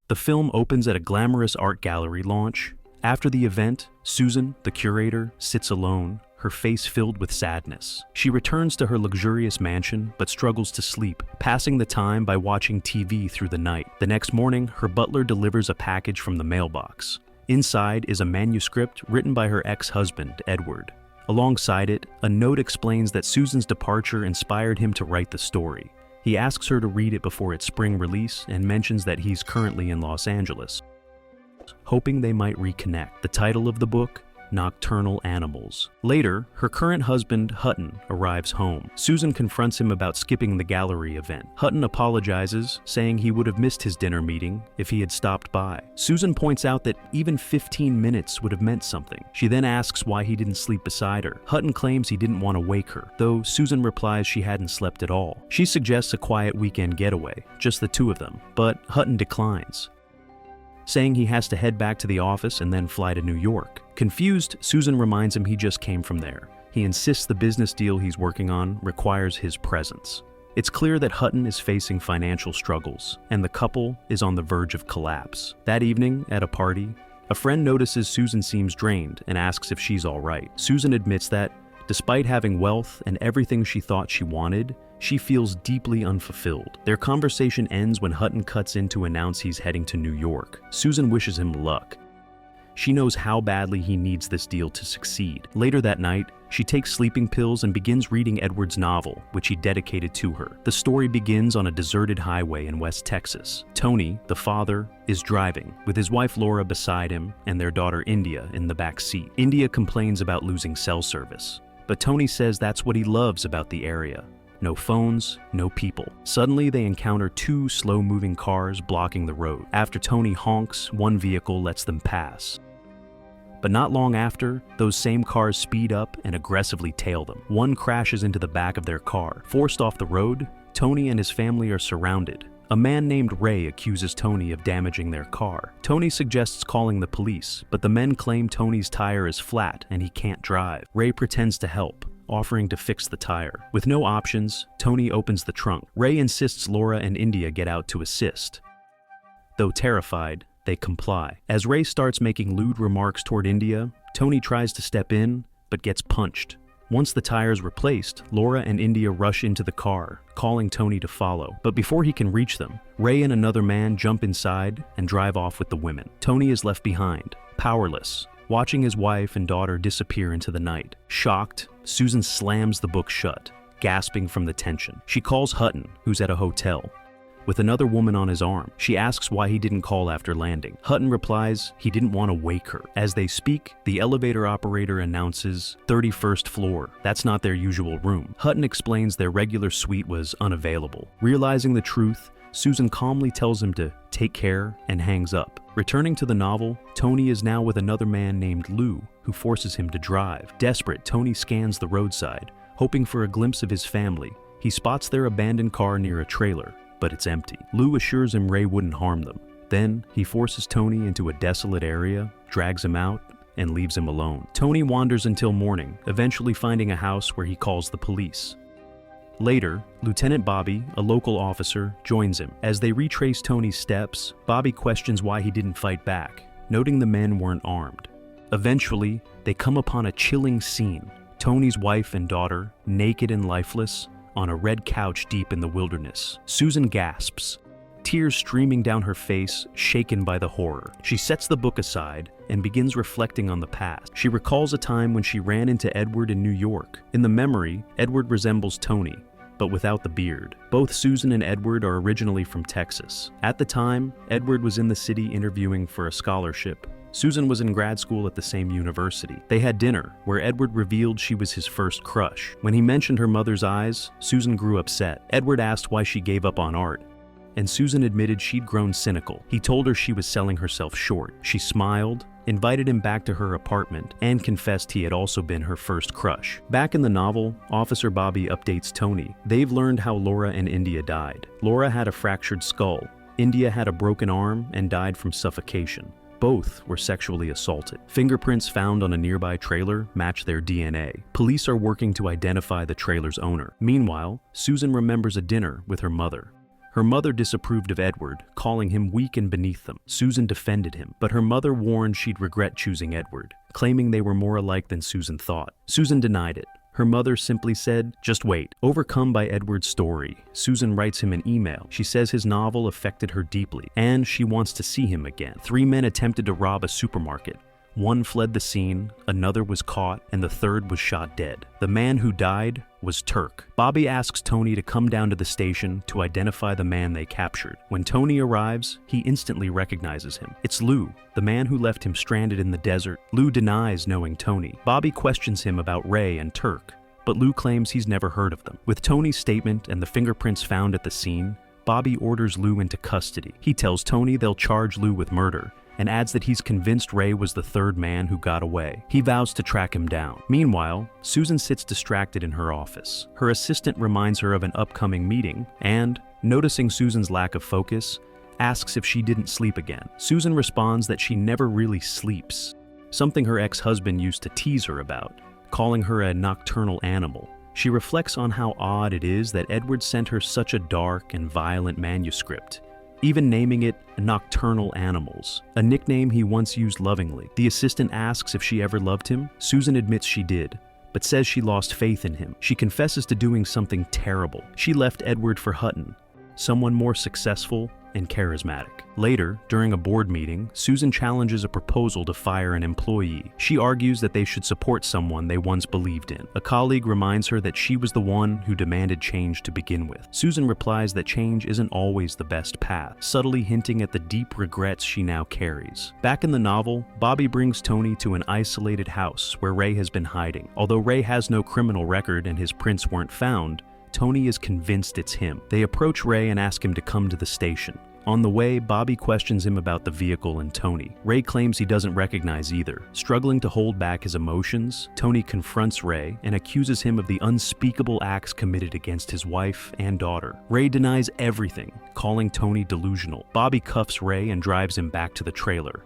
The film opens at a glamorous art gallery launch. After the event, Susan, the curator, sits alone, her face filled with sadness. She returns to her luxurious mansion, but struggles to sleep, passing the time by watching TV through the night. The next morning, her butler delivers a package from the mailbox. Inside is a manuscript written by her ex-husband, Edward. Alongside it, a note explains that Susan's departure inspired him to write the story. He asks her to read it before its spring release and mentions that he's currently in Los Angeles, hoping they might reconnect. The title of the book, Nocturnal Animals. Later, her current husband, Hutton, arrives home. Susan confronts him about skipping the gallery event. Hutton apologizes, saying he would have missed his dinner meeting if he had stopped by. Susan points out that even 15 minutes would have meant something. She then asks why he didn't sleep beside her. Hutton claims he didn't want to wake her, though Susan replies she hadn't slept at all. She suggests a quiet weekend getaway, just the two of them, but Hutton declines, saying he has to head back to the office and then fly to New York. Confused, Susan reminds him he just came from there. He insists the business deal he's working on requires his presence. It's clear that Hutton is facing financial struggles, and the couple is on the verge of collapse. That evening, at a party, a friend notices Susan seems drained and asks if she's all right. Susan admits that, despite having wealth and everything she thought she wanted, she feels deeply unfulfilled. Their conversation ends when Hutton cuts in to announce he's heading to New York. Susan wishes him luck. She knows how badly he needs this deal to succeed. Later that night, she takes sleeping pills and begins reading Edward's novel, which he dedicated to her. The story begins on a deserted highway in West Texas. Tony, the father, is driving, with his wife Laura beside him and their daughter India in the back seat. India complains about losing cell service, but Tony says that's what he loves about the area. No phones, no people. Suddenly, they encounter two slow-moving cars blocking the road. After Tony honks, one vehicle lets them pass. But not long after, those same cars speed up and aggressively tail them. One crashes into the back of their car. Forced off the road, Tony and his family are surrounded. A man named Ray accuses Tony of damaging their car. Tony suggests calling the police, but the men claim Tony's tire is flat and he can't drive. Ray pretends to help, offering to fix the tire. With no options, Tony opens the trunk. Ray insists Laura and India get out to assist. Though terrified, they comply. As Ray starts making lewd remarks toward India, Tony tries to step in, but gets punched. Once the tire's replaced, Laura and India rush into the car, calling Tony to follow. But before he can reach them, Ray and another man jump inside and drive off with the women. Tony is left behind, powerless, watching his wife and daughter disappear into the night. Shocked, Susan slams the book shut, gasping from the tension. She calls Hutton, who's at a hotel, with another woman on his arm. She asks why he didn't call after landing. Hutton replies he didn't want to wake her. As they speak, the elevator operator announces 31st floor. That's not their usual room. Hutton explains their regular suite was unavailable. Realizing the truth, Susan calmly tells him to take care and hangs up. Returning to the novel, Tony is now with another man named Lou, who forces him to drive. Desperate, Tony scans the roadside, hoping for a glimpse of his family. He spots their abandoned car near a trailer, but it's empty. Lou assures him Ray wouldn't harm them. Then, he forces Tony into a desolate area, drags him out, and leaves him alone. Tony wanders until morning, eventually finding a house where he calls the police. Later, Lieutenant Bobbi, a local officer, joins him. As they retrace Tony's steps, Bobbi questions why he didn't fight back, noting the men weren't armed. Eventually, they come upon a chilling scene. Tony's wife and daughter, naked and lifeless, on a red couch deep in the wilderness. Susan gasps, tears streaming down her face, shaken by the horror. She sets the book aside and begins reflecting on the past. She recalls a time when she ran into Edward in New York. In the memory, Edward resembles Tony, but without the beard. Both Susan and Edward are originally from Texas. At the time, Edward was in the city interviewing for a scholarship. Susan was in grad school at the same university. They had dinner, where Edward revealed she was his first crush. When he mentioned her mother's eyes, Susan grew upset. Edward asked why she gave up on art, and Susan admitted she'd grown cynical. He told her she was selling herself short. She smiled, invited him back to her apartment, and confessed he had also been her first crush. Back in the novel, Officer Bobbi updates Tony. They've learned how Laura and India died. Laura had a fractured skull. India had a broken arm and died from suffocation. Both were sexually assaulted. Fingerprints found on a nearby trailer match their DNA. Police are working to identify the trailer's owner. Meanwhile, Susan remembers a dinner with her mother. Her mother disapproved of Edward, calling him weak and beneath them. Susan defended him, but her mother warned she'd regret choosing Edward, claiming they were more alike than Susan thought. Susan denied it. Her mother simply said, "Just wait." Overcome by Edward's story, Susan writes him an email. She says his novel affected her deeply, and she wants to see him again. 3 men attempted to rob a supermarket. 1 fled the scene, another was caught, and the 3rd was shot dead. The man who died was Turk. Bobbi asks Tony to come down to the station to identify the man they captured. When Tony arrives, he instantly recognizes him. It's Lou, the man who left him stranded in the desert. Lou denies knowing Tony. Bobbi questions him about Ray and Turk, but Lou claims he's never heard of them. With Tony's statement and the fingerprints found at the scene, Bobbi orders Lou into custody. He tells Tony they'll charge Lou with murder, and adds that he's convinced Ray was the 3rd man who got away. He vows to track him down. Meanwhile, Susan sits distracted in her office. Her assistant reminds her of an upcoming meeting, and, noticing Susan's lack of focus, asks if she didn't sleep again. Susan responds that she never really sleeps, something her ex-husband used to tease her about, calling her a nocturnal animal. She reflects on how odd it is that Edward sent her such a dark and violent manuscript, even naming it Nocturnal Animals, a nickname he once used lovingly. The assistant asks if she ever loved him. Susan admits she did, but says she lost faith in him. She confesses to doing something terrible. She left Edward for Hutton, someone more successful and charismatic. Later, during a board meeting, Susan challenges a proposal to fire an employee. She argues that they should support someone they once believed in. A colleague reminds her that she was the one who demanded change to begin with. Susan replies that change isn't always the best path, subtly hinting at the deep regrets she now carries. Back in the novel, Bobbi brings Tony to an isolated house where Ray has been hiding. Although Ray has no criminal record and his prints weren't found, Tony is convinced it's him. They approach Ray and ask him to come to the station. On the way, Bobbi questions him about the vehicle and Tony. Ray claims he doesn't recognize either. Struggling to hold back his emotions, Tony confronts Ray and accuses him of the unspeakable acts committed against his wife and daughter. Ray denies everything, calling Tony delusional. Bobbi cuffs Ray and drives him back to the trailer,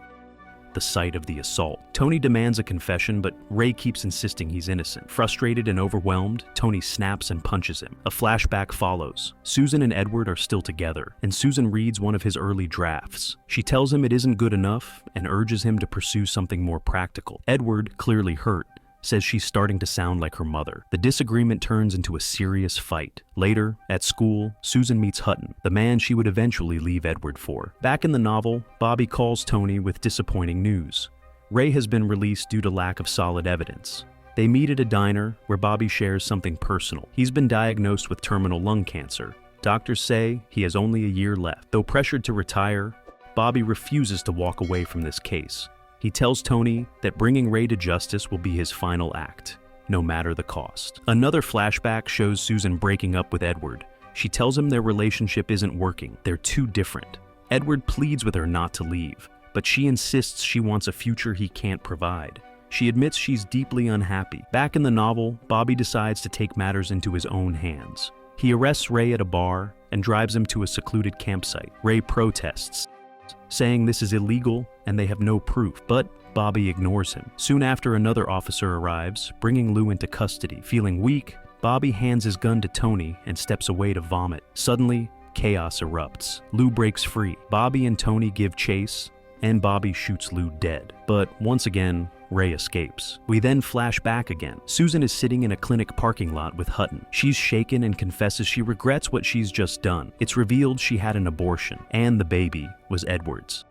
the site of the assault. Tony demands a confession, but Ray keeps insisting he's innocent. Frustrated and overwhelmed, Tony snaps and punches him. A flashback follows. Susan and Edward are still together, and Susan reads one of his early drafts. She tells him it isn't good enough and urges him to pursue something more practical. Edward, clearly hurt, says she's starting to sound like her mother. The disagreement turns into a serious fight. Later, at school, Susan meets Hutton, the man she would eventually leave Edward for. Back in the novel, Bobbi calls Tony with disappointing news. Ray has been released due to lack of solid evidence. They meet at a diner where Bobbi shares something personal. He's been diagnosed with terminal lung cancer. Doctors say he has only a year left. Though pressured to retire, Bobbi refuses to walk away from this case. He tells Tony that bringing Ray to justice will be his final act, no matter the cost. Another flashback shows Susan breaking up with Edward. She tells him their relationship isn't working. They're too different. Edward pleads with her not to leave, but she insists she wants a future he can't provide. She admits she's deeply unhappy. Back in the novel, Bobbi decides to take matters into his own hands. He arrests Ray at a bar and drives him to a secluded campsite. Ray protests, saying this is illegal and they have no proof, but Bobbi ignores him. Soon after, another officer arrives, bringing Lou into custody. Feeling weak, Bobbi hands his gun to Tony and steps away to vomit. Suddenly, chaos erupts. Lou breaks free. Bobbi and Tony give chase, and Bobbi shoots Lou dead. But once again, Ray escapes. We then flash back again. Susan is sitting in a clinic parking lot with Hutton. She's shaken and confesses she regrets what she's just done. It's revealed she had an abortion, and the baby was Edward's.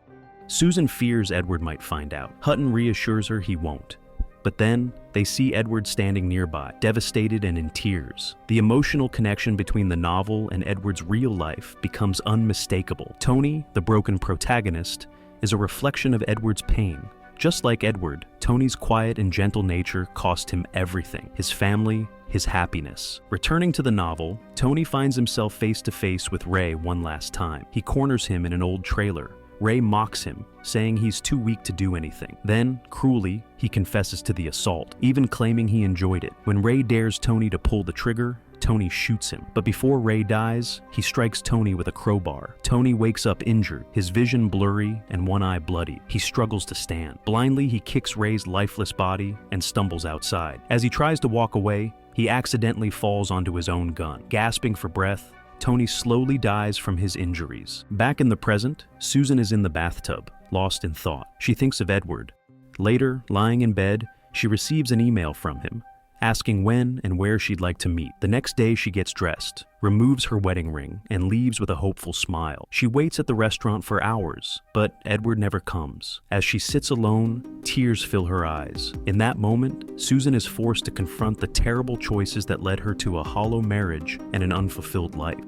Susan fears Edward might find out. Hutton reassures her he won't. But then, they see Edward standing nearby, devastated and in tears. The emotional connection between the novel and Edward's real life becomes unmistakable. Tony, the broken protagonist, is a reflection of Edward's pain. Just like Edward, Tony's quiet and gentle nature cost him everything: his family, his happiness. Returning to the novel, Tony finds himself face to face with Ray one last time. He corners him in an old trailer. Ray mocks him, saying he's too weak to do anything. Then, cruelly, he confesses to the assault, even claiming he enjoyed it. When Ray dares Tony to pull the trigger, Tony shoots him. But before Ray dies, he strikes Tony with a crowbar. Tony wakes up injured, his vision blurry and one eye bloody. He struggles to stand. Blindly, he kicks Ray's lifeless body and stumbles outside. As he tries to walk away, he accidentally falls onto his own gun. Gasping for breath, Tony slowly dies from his injuries. Back in the present, Susan is in the bathtub, lost in thought. She thinks of Edward. Later, lying in bed, she receives an email from him, asking when and where she'd like to meet. The next day she gets dressed, removes her wedding ring, and leaves with a hopeful smile. She waits at the restaurant for hours, but Edward never comes. As she sits alone, tears fill her eyes. In that moment, Susan is forced to confront the terrible choices that led her to a hollow marriage and an unfulfilled life.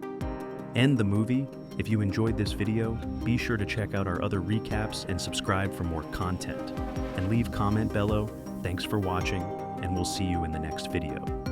End the movie. If you enjoyed this video, be sure to check out our other recaps and subscribe for more content. And leave comment below. Thanks for watching, and we'll see you in the next video.